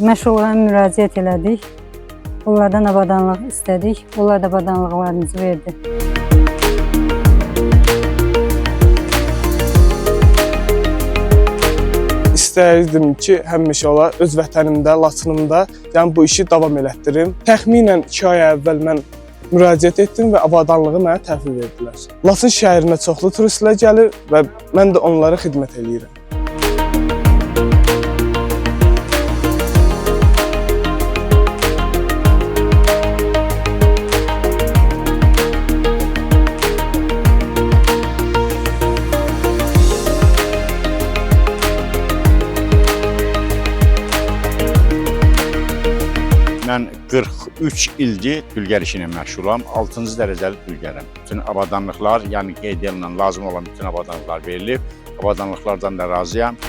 məşğullara müraciət elədik. Onlardan avadanlıq istədik. Onlar da avadanlıqlarımızı verdi. İstəyirdim ki, həmişə ola öz vətənimdə, Laçınımda, yəni bu işi davam elətdirim. Təxminən 2 ay əvvəl mən müraciət etdim və avadanlığı mənə təhvil verdilər. Laçın şəhərinə çoxlu turistlər gəlir və mən də onlara xidmət edirəm. Mən 43 ildir dülgər işi ilə məşğulam. 6-cı dərəcəli dülgərəm. Bütün avadanlıqlar, yəni qeyd edilən lazım olan bütün avadanlıqlar verilib. Avadanlıqlardan da razıyam.